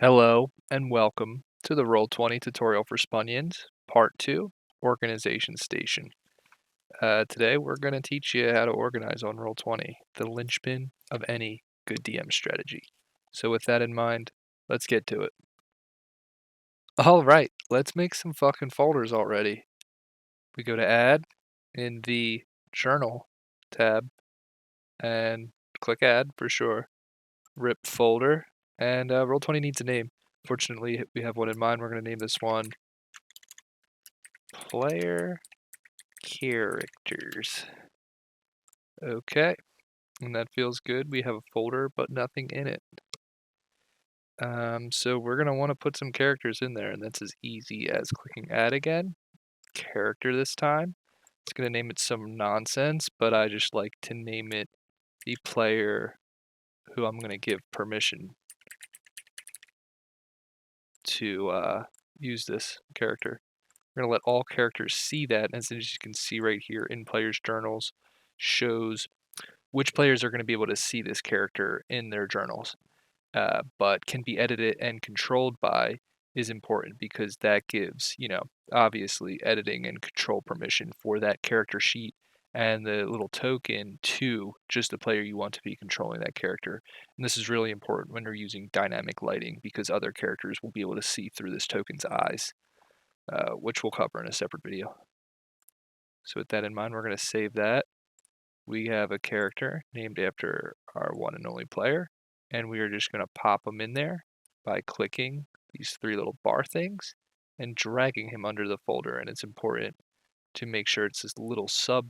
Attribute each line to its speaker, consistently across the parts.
Speaker 1: Hello and welcome to the Roll20 tutorial for Spunions, Part 2, Organization Station. Today we're going to teach you how to organize on Roll20, the linchpin of any good DM strategy. So with that in mind, let's get to it. Alright, let's make some fucking folders already. We go to Add in the Journal tab and click Add for sure. Rip folder, and Roll20 needs a name. Fortunately, we have one in mind. We're going to name this one Player Characters. Okay, and that feels good. We have a folder, but nothing in it. So we're going to want to put some characters in there, and that's as easy as clicking Add again. Character this time. It's going to name it some nonsense, but I just like to name it the player who I'm going to give permission to use this character. We're going to let all characters see that, and as you can see right here in players' journals, shows which players are going to be able to see this character in their journals, but can be edited and controlled by is important because that gives, obviously editing and control permission for that character sheet and the little token to just the player you want to be controlling that character. And this is really important when you're using dynamic lighting because other characters will be able to see through this token's eyes, which we'll cover in a separate video. So with that in mind, we're going to save that. We have a character named after our one and only player, and we are just going to pop him in there by clicking these three little bar things and dragging him under the folder. And it's important to make sure it's this little sub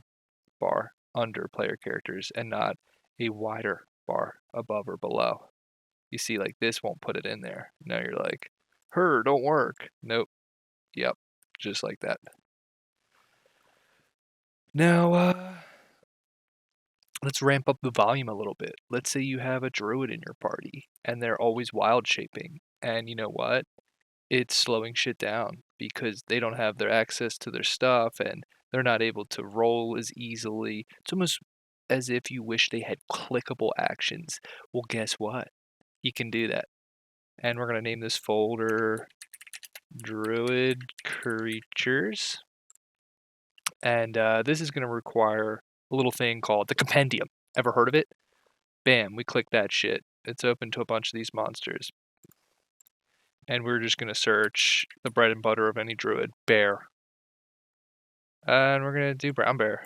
Speaker 1: bar under player characters and not a wider bar above or below. You see, like this won't put it in there. Now you're like, don't work. Nope. Yep. Just like that. Now, let's ramp up the volume a little bit. Let's say you have a druid in your party and they're always wild shaping. And you know what? It's slowing shit down because they don't have their access to their stuff and they're not able to roll as easily. It's almost as if you wish they had clickable actions. Well, guess what? You can do that. And we're going to name this folder Druid Creatures. And this is going to require a little thing called the compendium. Ever heard of it? Bam, we click that shit. It's open to a bunch of these monsters. And we're just going to search the bread and butter of any druid, bear. And we're going to do brown bear.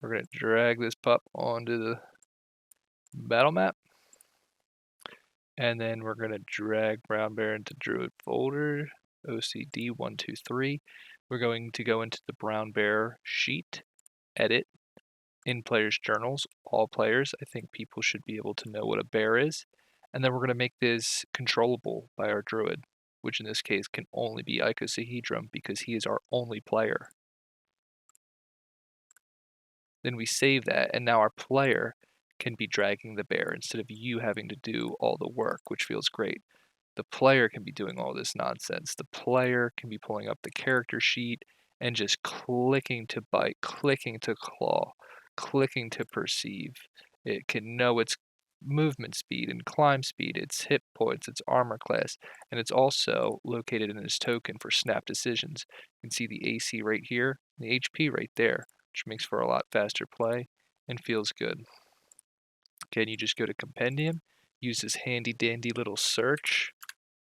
Speaker 1: We're going to drag this pup onto the battle map. And then we're going to drag brown bear into druid folder, OCD 123. We're going to go into the brown bear sheet, edit, in players' journals, all players. I think people should be able to know what a bear is. And then we're going to make this controllable by our druid, which in this case can only be icosahedron because he is our only player. Then we save that, and now our player can be dragging the bear instead of you having to do all the work, which feels great. The player can be doing all this nonsense. The player can be pulling up the character sheet and just clicking to bite, clicking to claw, clicking to perceive. It can know its movement speed and climb speed, its hit points, its armor class, and it's also located in its token for snap decisions. You can see the AC right here, the HP right there, which makes for a lot faster play and feels good. Again, you just go to Compendium, use this handy dandy little search,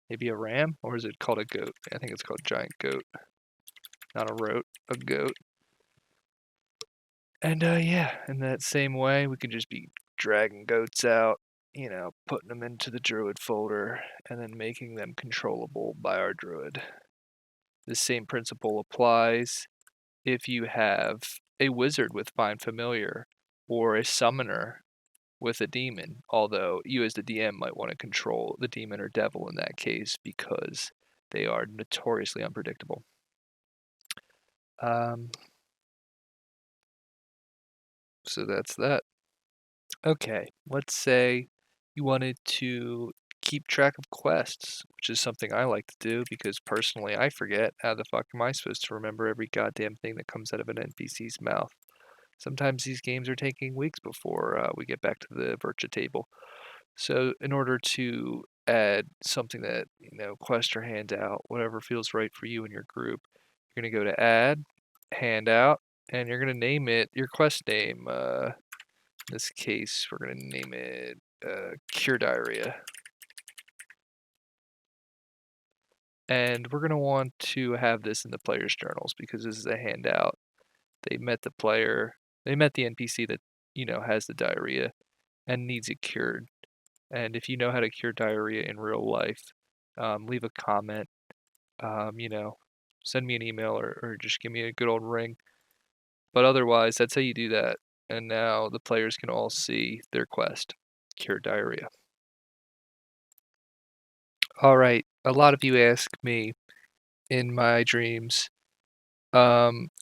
Speaker 1: maybe a ram, or is it called a goat? I think it's called giant goat, not a rote, a goat. And yeah, in that same way, we could just be dragging goats out, putting them into the druid folder, and then making them controllable by our druid. The same principle applies if you have a wizard with Find Familiar, or a summoner with a demon, although you as the DM might want to control the demon or devil in that case because they are notoriously unpredictable. So that's that. Okay, let's say you wanted to keep track of quests, which is something I like to do because personally I forget. How the fuck am I supposed to remember every goddamn thing that comes out of an NPC's mouth? Sometimes these games are taking weeks before we get back to the Virtua table. So in order to add something that, quest or handout, whatever feels right for you and your group. You're going to go to add, handout, and you're going to name it your quest name. In this case, we're going to name it Cure Diarrhea. And we're going to want to have this in the player's journals because this is a handout. They met the NPC that, has the diarrhea and needs it cured. And if you know how to cure diarrhea in real life, leave a comment, send me an email or just give me a good old ring. But otherwise, that's how you do that. And now the players can all see their quest, cure diarrhea. All right, a lot of you ask me in my dreams,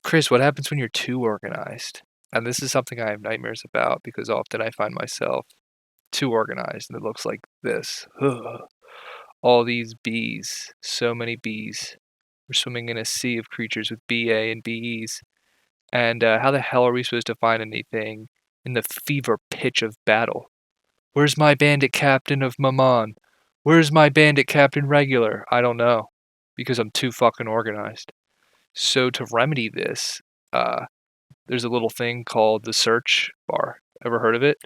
Speaker 1: Chris, what happens when you're too organized? And this is something I have nightmares about because often I find myself too organized and it looks like this. Ugh. All these bees, so many bees. We're swimming in a sea of creatures with BA and BEs. And how the hell are we supposed to find anything in the fever pitch of battle? Where's my bandit captain of Mammon? Where's my bandit captain regular? I don't know, because I'm too fucking organized. So to remedy this, there's a little thing called the search bar. Ever heard of it?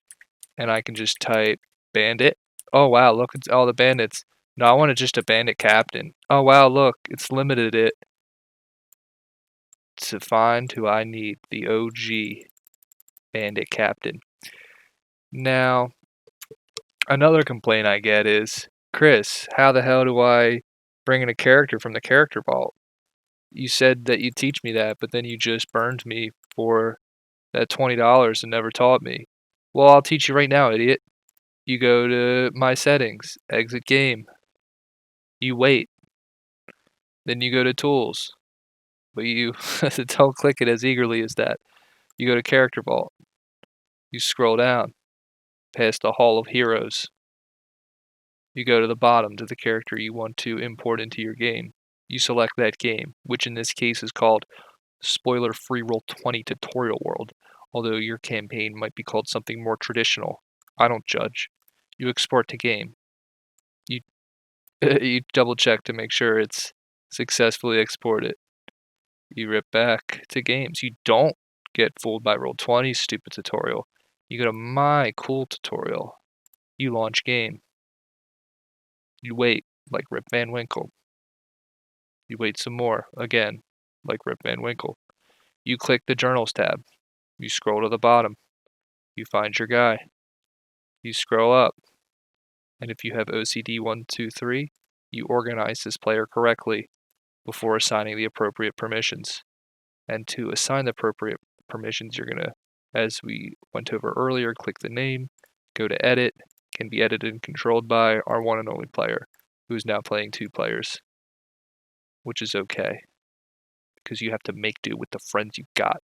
Speaker 1: And I can just type bandit. Oh wow, look at all the bandits. No, I wanted just a bandit captain. Oh wow, look, it's limited it to find who I need, the OG bandit captain. Now, another complaint I get is, Chris, how the hell do I bring in a character from the character vault? You said that you'd teach me that, but then you just burned me for that $20 and never taught me. Well, I'll teach you right now, idiot. You go to my settings, exit game. You wait. Then you go to tools. But you don't click it as eagerly as that. You go to character vault. You scroll down past the Hall of Heroes. You go to the bottom to the character you want to import into your game. You select that game, which in this case is called Spoiler-Free Roll20 Tutorial World, although your campaign might be called something more traditional. I don't judge. You export to game. You you double check to make sure it's successfully exported. You rip back to games. You don't get fooled by Roll20's stupid tutorial. You go to my cool tutorial. You launch game. You wait, like Rip Van Winkle. You wait some more, again, like Rip Van Winkle. You click the Journals tab. You scroll to the bottom. You find your guy. You scroll up. And if you have OCD 1, 2, 3, you organize this player correctly before assigning the appropriate permissions. And to assign the appropriate permissions, you're going to, as we went over earlier, click the name, go to edit, can be edited and controlled by our one and only player, who is now playing 2 players, which is okay, because you have to make do with the friends you got.